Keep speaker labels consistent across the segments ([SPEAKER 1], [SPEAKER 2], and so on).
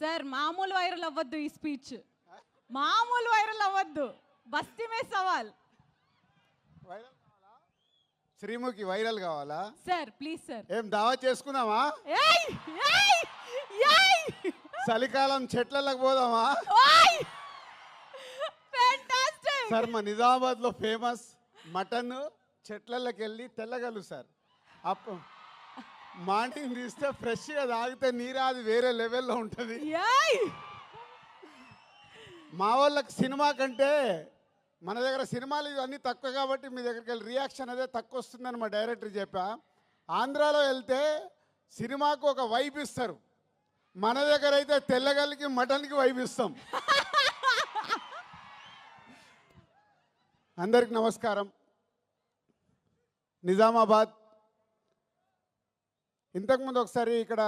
[SPEAKER 1] Sir మామూలు viral అవ్వద్దు ఈ స్పీచ్, మామూలు వైరల్ అవ్వద్దు. బస్తీ మే సవాల్.
[SPEAKER 2] వైరల్ కావాలా? శ్రీముఖి వైరల్ కావాలా?
[SPEAKER 1] Sir please sir.
[SPEAKER 2] ఏం దావా చేసుకుందామా?
[SPEAKER 1] ఏయ్ ఏయ్ ఏయ్
[SPEAKER 2] చలికాలం చెట్లకు పోదామా?
[SPEAKER 1] ఓయ్ ఫ్యాంటాస్టిక్.
[SPEAKER 2] సార్ మా నిజామాబాద్లో ఫేమస్ మటన్ చెట్లకి వెళ్ళి తెల్లగలు సార్. అప్ మార్నింగ్ తీస్తే ఫ్రెష్గా తాగితే నీరాది వేరే లెవెల్లో ఉంటుంది.
[SPEAKER 1] ఏయ్
[SPEAKER 2] మా వాళ్ళకి సినిమా కంటే మన దగ్గర సినిమాలు ఇవన్నీ తక్కువ కాబట్టి మీ దగ్గరికి వెళ్ళి రియాక్షన్ అదే తక్కువ వస్తుందని మా డైరెక్టర్ చెప్పా. ఆంధ్రాలో వెళ్తే సినిమాకు ఒక వైబ్ ఇస్తారు, మన దగ్గర అయితే తెల్లగల్లికి మటన్కి వైబ్ ఇస్తాం. అందరికి నమస్కారం. నిజామాబాద్ ఇంతకుముందు ఒకసారి ఇక్కడ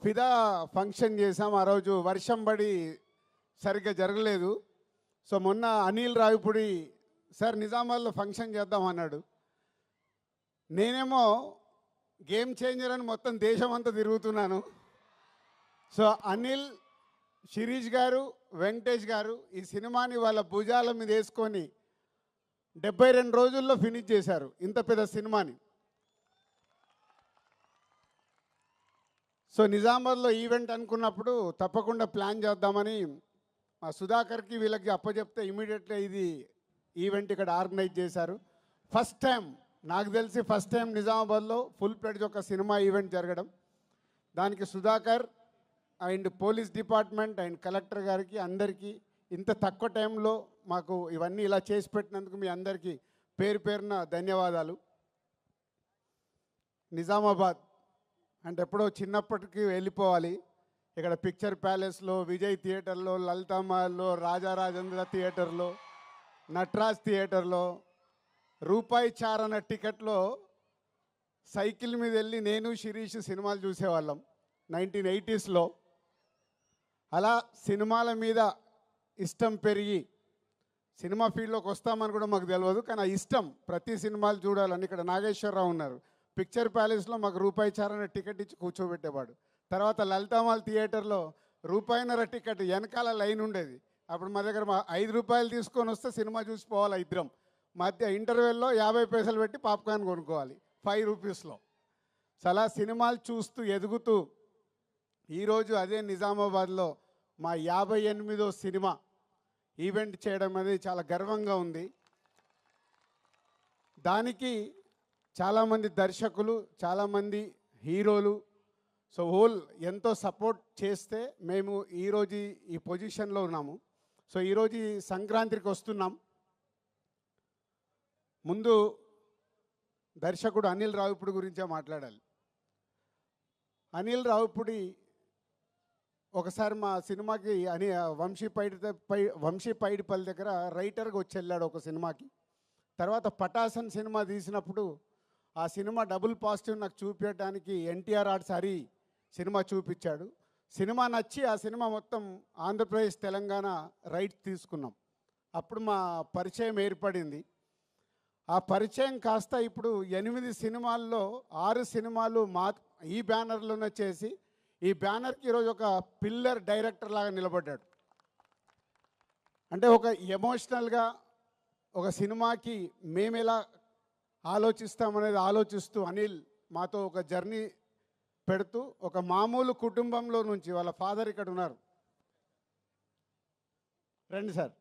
[SPEAKER 2] ఫిదా ఫంక్షన్ చేసాం. ఆ రోజు వర్షం పడి సరిగ్గా జరగలేదు. సో మొన్న అనిల్ రావిపూడి సార్ నిజామాబాద్లో ఫంక్షన్ చేద్దాం అన్నాడు. నేనేమో గేమ్ చేంజర్ అని మొత్తం దేశం అంతా తిరుగుతున్నాను. సో అనిల్, శిరీష్ గారు, వెంకటేష్ గారు ఈ సినిమాని వాళ్ళ భుజాల మీద వేసుకొని 72 రోజుల్లో ఫినిష్ చేశారు ఇంత పెద్ద సినిమాని. సో నిజామాబాద్లో ఈవెంట్ అనుకున్నప్పుడు తప్పకుండా ప్లాన్ చేద్దామని మా సుధాకర్కి వీళ్ళకి అప్పచెప్తే ఇమీడియట్గా ఇది ఈవెంట్ ఇక్కడ ఆర్గనైజ్ చేశారు. ఫస్ట్ టైం నాకు తెలిసి ఫస్ట్ టైం నిజామాబాద్లో ఫుల్ ప్లేడ్జ్ ఒక సినిమా ఈవెంట్ జరగడం. దానికి Sudhakar and police department and collector గారికి అందరికీ ఇంత తక్కువ టైంలో మాకు ఇవన్నీ ఇలా చేసి పెట్టినందుకు మీ అందరికీ పేరు పేరున ధన్యవాదాలు. నిజామాబాద్ అంటే ఎప్పుడో చిన్నప్పటికీ వెళ్ళిపోవాలి. ఇక్కడ పిక్చర్ ప్యాలెస్లో, విజయ్ థియేటర్లో, లలితామహల్లో, రాజారాజేంద్ర థియేటర్లో, నటరాజ్ థియేటర్లో రూపాయి చారణ టికెట్లో సైకిల్ మీద వెళ్ళి నేను శిరీష్ సినిమాలు చూసేవాళ్ళం 1980స్లో. అలా సినిమాల మీద ఇష్టం పెరిగి సినిమా ఫీల్డ్లోకి వస్తామని కూడా మాకు తెలియదు, కానీ ఆ ఇష్టం ప్రతి సినిమాలు చూడాలని. ఇక్కడ నాగేశ్వరరావు ఉన్నారు, పిక్చర్ ప్యాలెస్లో మాకు రూపాయి చారణ టికెట్ ఇచ్చి కూర్చోబెట్టేవాడు. తర్వాత లలితామాల్ థియేటర్లో రూపాయిన్నర టికెట్ వెనకాల లైన్ ఉండేది. అప్పుడు మా దగ్గర 5 రూపాయలు తీసుకొని వస్తే సినిమా చూసిపోవాలి ఇద్దరం. మధ్య ఇంటర్వెల్లో 50 పైసలు పెట్టి పాప్కార్న్ కొనుక్కోవాలి 5 రూపీస్లో. సో అలా సినిమాలు చూస్తూ ఎదుగుతూ ఈరోజు అదే నిజామాబాద్లో మా 58వ సినిమా ఈవెంట్ చేయడం అనేది చాలా గర్వంగా ఉంది. దానికి చాలామంది దర్శకులు, చాలామంది హీరోలు, సో హోల్ ఎంతో సపోర్ట్ చేస్తే మేము ఈరోజు ఈ పొజిషన్లో ఉన్నాము. సో ఈరోజు ఈ సంక్రాంతికి వస్తున్నాం. ముందు దర్శకుడు అనిల్ రావిపూడి గురించే మాట్లాడాలి. అనిల్ రావిపూడి ఒకసారి మా సినిమాకి వంశీ పైడిపల్లి దగ్గర రైటర్గా వచ్చి వెళ్ళాడు ఒక సినిమాకి. తర్వాత పటాసన్ సినిమా తీసినప్పుడు ఆ సినిమా డబుల్ పాజిటివ్ నాకు చూపించడానికి ఎన్టీఆర్ ఆర్ట్స్ హరి సినిమా చూపించాడు. సినిమా నచ్చి ఆ సినిమా మొత్తం ఆంధ్రప్రదేశ్, తెలంగాణ రైట్స్ తీసుకున్నాం. అప్పుడు మా పరిచయం ఏర్పడింది. ఆ పరిచయం కాస్త ఇప్పుడు 8 సినిమాల్లో 6 సినిమాలు ఈ బ్యానర్లోనే చేసి ఈ బ్యానర్కి ఈరోజు ఒక పిల్లర్ డైరెక్టర్ లాగా నిలబడ్డాడు. అంటే ఒక ఎమోషనల్గా ఒక సినిమాకి మేము ఎలా ఆలోచిస్తామనేది ఆలోచిస్తూ అనిల్ మాతో ఒక జర్నీ పెడుతూ ఒక మామూలు కుటుంబంలో నుంచి, వాళ్ళ ఫాదర్ ఇక్కడ ఉన్నారు, రండి సార్,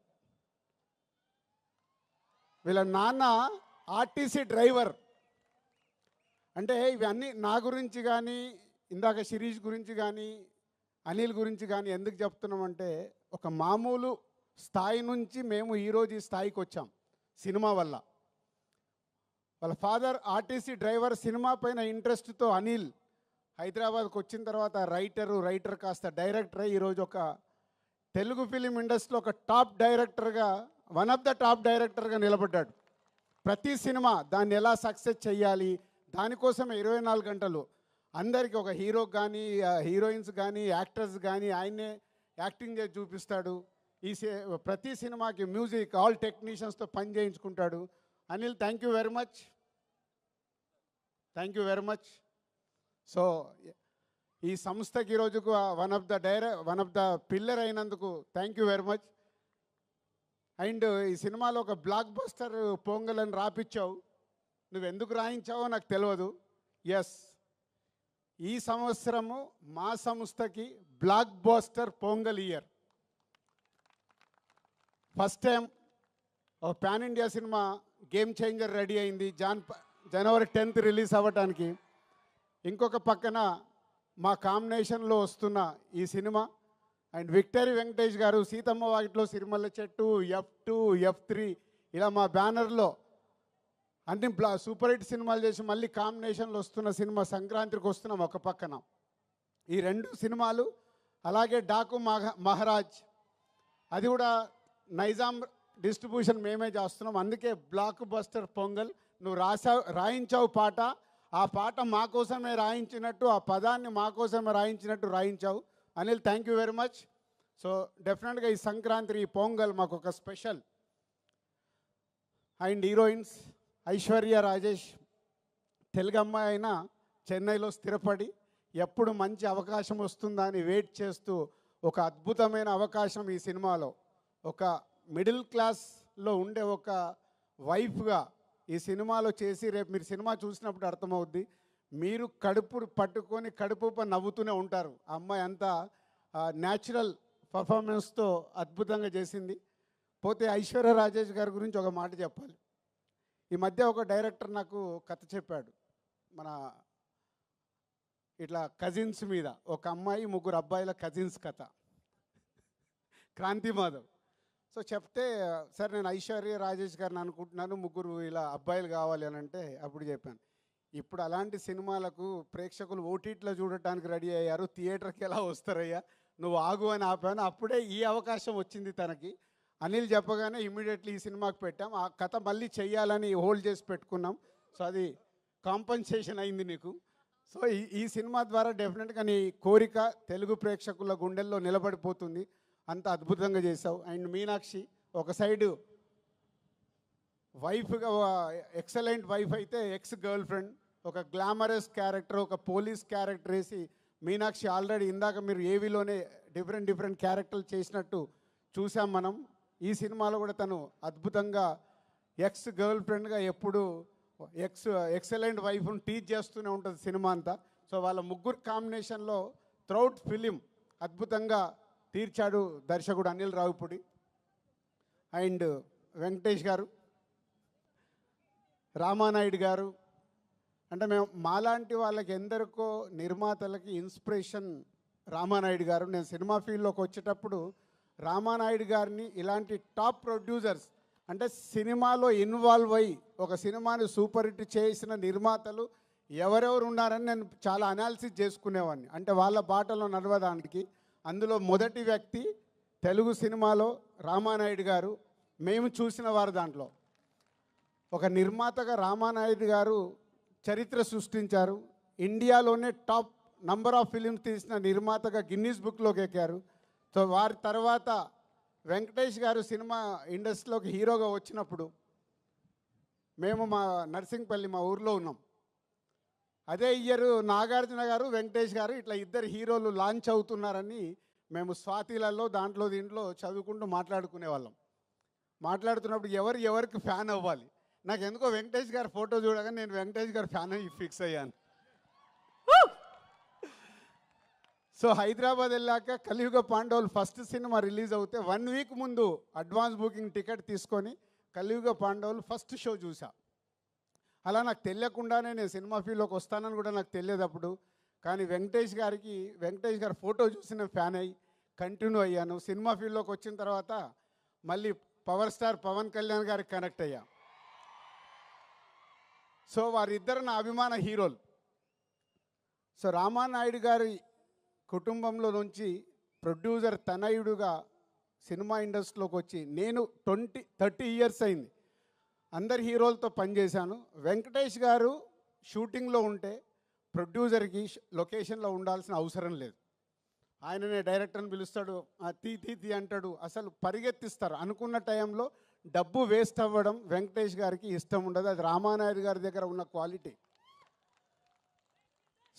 [SPEAKER 2] వీళ్ళ నాన్న ఆర్టీసీ డ్రైవర్. అంటే ఇవన్నీ నా గురించి కానీ, ఇందాక శిరీష్ గురించి కానీ, అనిల్ గురించి కానీ ఎందుకు చెప్తున్నామంటే ఒక మామూలు స్థాయి నుంచి మేము ఈరోజు ఈ స్థాయికి వచ్చాం సినిమా వల్ల. వాళ్ళ ఫాదర్ ఆర్టీసీ డ్రైవర్. సినిమా పైన ఇంట్రెస్ట్తో అనిల్ హైదరాబాద్కి వచ్చిన తర్వాత రైటర్ కాస్త డైరెక్టర్ అయ్యి ఈరోజు ఒక తెలుగు ఫిలిం ఇండస్ట్రీలో ఒక టాప్ డైరెక్టర్గా, వన్ ఆఫ్ ద టాప్ డైరెక్టర్గా నిలబడ్డాడు. ప్రతి సినిమా దాన్ని ఎలా సక్సెస్ చేయాలి దానికోసమే 24 గంటలు అందరికీ, ఒక హీరోకి కానీ, హీరోయిన్స్ కానీ, యాక్టర్స్ కానీ ఆయన్నే యాక్టింగ్ చేసి చూపిస్తాడు. ప్రతి సినిమాకి మ్యూజిక్ ఆల్ టెక్నీషియన్స్తో పని చేయించుకుంటాడు. Anil, thank you very much. So ఈ సంస్థకి ఈరోజుకు వన్ ఆఫ్ ద పిల్లర్ అయినందుకు thank you very much. And ఈ సినిమాలో ఒక బ్లాక్ బస్టర్ పొంగల్ అని రాపిచ్చావు. నువ్వు ఎందుకు రాయించావో నాకు తెలియదు. ఎస్, ఈ సంవత్సరము మా సంస్థకి blockbuster Pongal year. First time ఒక pan India cinema Game Changer ready అయింది జనవరి 10th రిలీజ్ అవ్వటానికి. ఇంకొక పక్కన మా కాంబినేషన్లో వస్తున్న ఈ సినిమా అండ్ విక్టరీ వెంకటేష్ గారు సీతమ్మ వాకిట్లో సిరిమల్ల చెట్టు, F2, F3 ఇలా మా బ్యానర్లో అన్ని సూపర్ హిట్ సినిమాలు చేసి మళ్ళీ కాంబినేషన్లో వస్తున్న సినిమా సంక్రాంతికి వస్తున్నాం ఒక పక్కన. ఈ 2 సినిమాలు అలాగే డాకు మహారాజ్, అది కూడా నైజాం డిస్ట్రిబ్యూషన్ మేమే చేస్తున్నాం. అందుకే బ్లాక్ బస్టర్ పొంగల్. నువ్వు రాయించావు పాట, ఆ పాట మా కోసమే రాయించినట్టు, ఆ పదాన్ని మా కోసమే రాయించినట్టు రాయించావు. Anil, thank you very much. So డెఫినెట్గా ఈ సంక్రాంతి, ఈ పొంగల్ మాకు ఒక special. And heroines Aishwarya Rajesh, Telugu అమ్మాయి అయినా చెన్నైలో స్థిరపడి ఎప్పుడు మంచి అవకాశం వస్తుందా అని వెయిట్ చేస్తూ ఒక అద్భుతమైన అవకాశం ఈ సినిమాలో ఒక మిడిల్ క్లాస్లో ఉండే ఒక వైఫ్గా ఈ సినిమాలో చేసి, రేపు మీరు సినిమా చూసినప్పుడు అర్థమవుద్ది. మీరు కడుపు పట్టుకొని కడుపు నవ్వుతూనే ఉంటారు. ఆ అమ్మాయి అంతా న్యాచురల్ పర్ఫార్మెన్స్తో అద్భుతంగా చేసింది. పోతే ఐశ్వర్య రాజేష్ గారి గురించి ఒక మాట చెప్పాలి. ఈ మధ్య ఒక డైరెక్టర్ నాకు కథ చెప్పాడు. మన ఇట్లా కజిన్స్ మీద, ఒక అమ్మాయి 3 అబ్బాయిల కజిన్స్ కథ, క్రాంతి మాధవ్. సో చెప్తే, సార్ నేను ఐశ్వర్య రాజేష్ గారిని అనుకుంటున్నాను, 3 ఇలా అబ్బాయిలు కావాలి అని అంటే అప్పుడు చెప్పాను, ఇప్పుడు అలాంటి సినిమాలకు ప్రేక్షకులు ఓటీటీలో చూడటానికి రెడీ అయ్యారు, థియేటర్కి ఎలా వస్తారయ్యా, నువ్వు ఆగు అని ఆపాను. అప్పుడే ఈ అవకాశం వచ్చింది తనకి. అనిల్ చెప్పగానే ఇమ్మీడియట్లీ ఈ సినిమాకి పెట్టాం. ఆ కథ మళ్ళీ చెయ్యాలని హోల్డ్ చేసి పెట్టుకున్నాం. సో అది కాంపన్సేషన్ అయింది నీకు. సో ఈ సినిమా ద్వారా డెఫినెట్గా నీ కోరిక తెలుగు ప్రేక్షకుల గుండెల్లో నిలబడిపోతుంది. అంత అద్భుతంగా చేసావు. అండ్ మీనాక్షి ఒక సైడు వైఫ్గా, ఎక్సలెంట్ వైఫ్ అయితే ఎక్స్ గర్ల్ ఫ్రెండ్, ఒక గ్లామరస్ క్యారెక్టర్, ఒక పోలీస్ క్యారెక్టర్ వేసి మీనాక్షి ఆల్రెడీ ఇందాక మీరు ఏవీలోనే డిఫరెంట్ క్యారెక్టర్లు చేసినట్టు చూసాం మనం. ఈ సినిమాలో కూడా తను అద్భుతంగా ఎక్స్ గర్ల్ ఫ్రెండ్గా ఎప్పుడు ఎక్సలెంట్ వైఫ్ను టీచ్ చేస్తూనే ఉంటుంది సినిమా అంతా. సో వాళ్ళ 3 కాంబినేషన్లో త్రౌట్ ఫిలిం అద్భుతంగా తీర్చాడు దర్శకుడు అనిల్ రావిపూడి. అండ్ వెంకటేష్ గారు, రామానాయుడు గారు, అంటే మేము మాలాంటి వాళ్ళకి ఎందరికో నిర్మాతలకి ఇన్స్పిరేషన్ రామానాయుడు గారు. నేను సినిమా ఫీల్డ్లోకి వచ్చేటప్పుడు రామానాయుడు గారిని ఇలాంటి టాప్ ప్రొడ్యూసర్స్, అంటే సినిమాలో ఇన్వాల్వ్ అయ్యి ఒక సినిమాని సూపర్ హిట్ చేసిన నిర్మాతలు ఎవరెవరు ఉన్నారని నేను చాలా అనాలిసిస్ చేసుకునేవాడిని, అంటే వాళ్ళ బాటలో నడవడానికి. అందులో మొదటి వ్యక్తి తెలుగు సినిమాలో రామానాయుడు గారు. మేము చూసిన వారు దాంట్లో ఒక నిర్మాతగా రామానాయుడు గారు చరిత్ర సృష్టించారు. ఇండియాలోనే టాప్ నంబర్ ఆఫ్ ఫిలిమ్స్ తీసిన నిర్మాతగా గిన్నీస్ బుక్లోకి ఎక్కారు. సో వారి తర్వాత వెంకటేష్ గారు సినిమా ఇండస్ట్రీలోకి హీరోగా వచ్చినప్పుడు మేము మా నర్సింగ్పల్లి, మా ఊర్లో ఉన్నాం. అదే ఇయర్ నాగార్జున గారు, వెంకటేష్ గారు ఇట్లా 2 హీరోలు లాంచ్ అవుతున్నారని మేము స్వాతిలలో దీంట్లో చదువుకుంటూ మాట్లాడుకునే వాళ్ళం. మాట్లాడుతున్నప్పుడు ఎవరికి ఫ్యాన్ అవ్వాలి, నాకు ఎందుకో వెంకటేష్ గారి ఫోటో చూడగానే నేను వెంకటేష్ గారి ఫ్యాన్ అయ్యి ఫిక్స్ అయ్యాను. సో హైదరాబాద్ వెళ్ళాక కలియుగ పాండవులు ఫస్ట్ సినిమా రిలీజ్ అవుతే 1 వీక్ ముందు అడ్వాన్స్ బుకింగ్ టికెట్ తీసుకొని కలియుగ పాండవులు ఫస్ట్ షో చూసా. అలా నాకు తెలియకుండానే నేను సినిమా ఫీల్డ్లోకి వస్తానని కూడా నాకు తెలియదు అప్పుడు. కానీ వెంకటేష్ గారి ఫోటో చూసి నేను ఫ్యాన్ అయ్యి కంటిన్యూ అయ్యాను. సినిమా ఫీల్డ్లోకి వచ్చిన తర్వాత మళ్ళీ పవర్ స్టార్ పవన్ కళ్యాణ్ గారికి కనెక్ట్ అయ్యా. సో వారిద్దరు నా అభిమాన హీరోలు. సో రామానాయుడు గారి కుటుంబంలో నుంచి ప్రొడ్యూసర్ తనయుడుగా సినిమా ఇండస్ట్రీలోకి వచ్చి నేను 30 ఇయర్స్ అయింది. అందరి హీరోలతో పనిచేశాను. వెంకటేష్ గారు షూటింగ్లో ఉంటే ప్రొడ్యూసర్కి లొకేషన్లో ఉండాల్సిన అవసరం లేదు. ఆయననే డైరెక్టర్ని పిలుస్తాడు, తీ అంటాడు, అసలు పరిగెత్తిస్తారు. అనుకున్న టైంలో డబ్బు వేస్ట్ అవ్వడం వెంకటేష్ గారికి ఇష్టం ఉండదు. అది రామానాయుడు గారి దగ్గర ఉన్న క్వాలిటీ.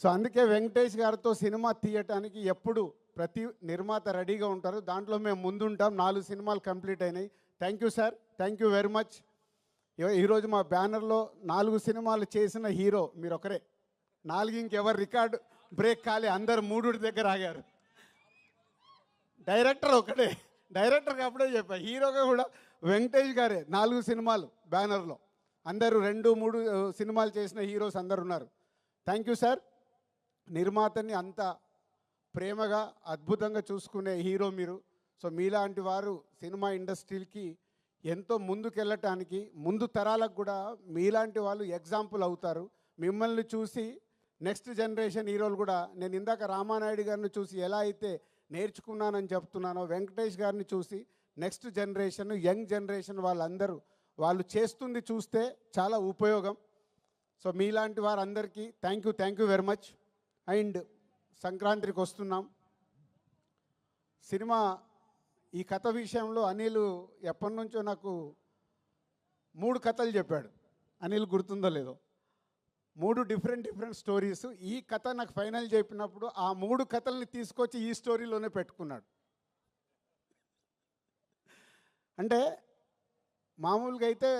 [SPEAKER 2] సో అందుకే వెంకటేష్ గారితో సినిమా తీయటానికి ఎప్పుడు ప్రతి నిర్మాత రెడీగా ఉంటారు. దాంట్లో మేము ముందుంటాం. 4 సినిమాలు కంప్లీట్ అయినాయి. Thank you sir, thank you very much. ఈరోజు మా బ్యానర్లో 4 సినిమాలు చేసిన హీరో మీరు ఒకరే. 4 ఇంకెవరు రికార్డు బ్రేక్ కాలే, అందరు 3 దగ్గర ఆగారు. డైరెక్టర్ ఒకటే, డైరెక్టర్కి అప్పుడే చెప్పా, హీరోగా కూడా వెంకటేష్ గారే. 4 సినిమాలు బ్యానర్లో, అందరూ 2-3 సినిమాలు చేసిన హీరోస్ అందరు ఉన్నారు. Thank you sir. నిర్మాతని అంత ప్రేమగా అద్భుతంగా చూసుకునే హీరో మీరు. సో మీలాంటి వారు సినిమా ఇండస్ట్రీకి ఎంతో ముందుకెళ్ళటానికి, ముందు తరాలకు కూడా మీలాంటి వాళ్ళు ఎగ్జాంపుల్ అవుతారు. మిమ్మల్ని చూసి నెక్స్ట్ జనరేషన్ హీరోలు కూడా, నేను ఇందాక రామానాయుడు గారిని చూసి ఎలా అయితే నేర్చుకున్నానని చెప్తున్నానో, వెంకటేష్ గారిని చూసి నెక్స్ట్ జనరేషన్, యంగ్ జనరేషన్ వాళ్ళందరూ వాళ్ళు చేస్తుంది చూస్తే చాలా ఉపయోగం. సో మీలాంటి వారందరికీ thank you very much. And సంక్రాంతికి వస్తున్నాం. సినిమా ఈ కథ విషయంలో అనిల్ ఎప్పటి నుంచో నాకు 3 కథలు చెప్పాడు. అనిల్ గుర్తుందో లేదో, 3 డిఫరెంట్ స్టోరీస్. ఈ కథ నాకు ఫైనల్ చెప్పినప్పుడు ఆ 3 కథల్ని తీసుకొచ్చి ఈ స్టోరీలోనే పెట్టుకున్నాడు. అంటే మామూలుగా అయితే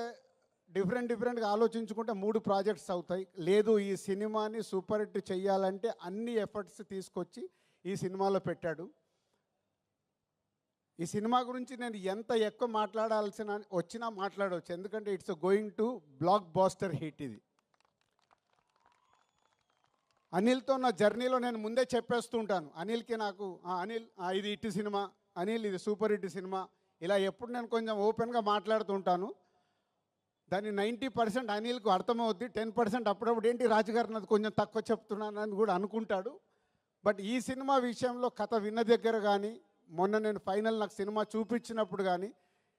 [SPEAKER 2] డిఫరెంట్గా ఆలోచించుకుంటే 3 ప్రాజెక్ట్స్ అవుతాయి. లేదు, ఈ సినిమాని సూపర్ హిట్ చెయ్యాలంటే అన్ని ఎఫర్ట్స్ తీసుకొచ్చి ఈ సినిమాలో పెట్టాడు. ఈ సినిమా గురించి నేను ఎంత ఎక్కువ మాట్లాడాల్సిన వచ్చినా మాట్లాడవచ్చు, ఎందుకంటే it's going to blockbuster hit. ఇది అనిల్తో నా జర్నీలో నేను ముందే చెప్పేస్తూ ఉంటాను. అనిల్కి నాకు అనిల్ ఇది హిట్ సినిమా, అనిల్ ఇది సూపర్ హిట్ సినిమా, ఇలా ఎప్పుడు నేను కొంచెం ఓపెన్గా మాట్లాడుతూ ఉంటాను. దాన్ని 90% అనిల్కు అర్థమవుద్ది, 10% అప్పుడప్పుడు ఏంటి రాజుగారు నాది కొంచెం తక్కువ చెప్తున్నానని కూడా అనుకుంటాడు. బట్ ఈ సినిమా విషయంలో కథ విన్న దగ్గర కానీ, మొన్న నేను ఫైనల్ నాకు సినిమా చూపించినప్పుడు కానీ,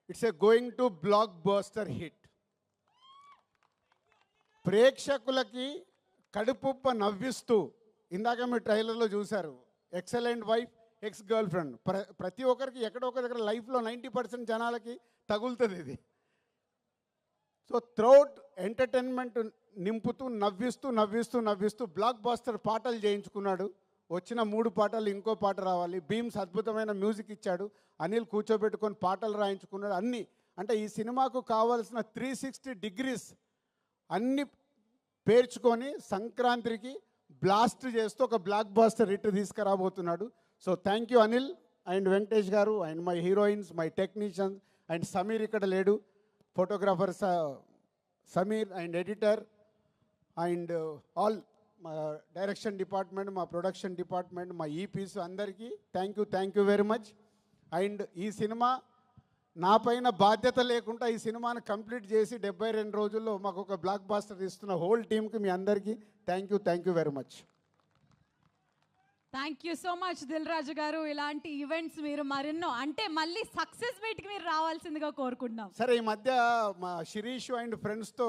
[SPEAKER 2] it's a going to block buster hit. ప్రేక్షకులకి కడుపుప్ప నవ్విస్తూ, ఇందాక మీరు ట్రైలర్లో చూశారు, excellent wife, ex girl friend. ప్రతి ఒక్కరికి ఎక్కడో ఒక దగ్గర లైఫ్లో 90% జనాలకి తగులుతుంది ఇది. సో త్రౌట్ ఎంటర్టైన్మెంట్ నింపుతూ నవ్విస్తూ బ్లాక్ బాస్టర్ పాటలు చేయించుకున్నాడు. వచ్చిన 3 పాటలు ఇంకో పాట రావాలి. బీమ్స్ అద్భుతమైన మ్యూజిక్ ఇచ్చాడు. అనిల్ కూర్చోబెట్టుకొని పాటలు రాయించుకున్నాడు. అన్నీ అంటే ఈ సినిమాకు కావాల్సిన 360 డిగ్రీస్ అన్నీ పేర్చుకొని సంక్రాంతికి బ్లాస్ట్ చేస్తూ ఒక బ్లాక్ బాస్టర్ హిట్ తీసుకురాబోతున్నాడు. So thank you Anil and Venkatesh garu and my heroines, my technicians and Sameer ఇక్కడ లేడు, photographer Sameer and editor and all మా డైరెక్షన్ డిపార్ట్మెంట్, మా ప్రొడక్షన్ డిపార్ట్మెంట్, మా ఈపీస్ అందరికీ thank you very much. And ఈ సినిమా నా పైన బాధ్యత లేకుండా ఈ సినిమాను కంప్లీట్ చేసి 72 రోజుల్లో మాకు ఒక బ్లాక్ బాస్టర్ ఇస్తున్న హోల్ టీమ్కి మీ అందరికీ thank you very much.
[SPEAKER 1] Thank you so much Dil Raju garu. ఇలాంటి ఈవెంట్స్ మీరు మరెన్నో, అంటే మళ్ళీ సక్సెస్ మీట్కి మీరు రావాల్సిందిగా కోరుకుంటున్నాం.
[SPEAKER 2] సరే, ఈ మధ్య మా శిరీష్ అండ్ ఫ్రెండ్స్తో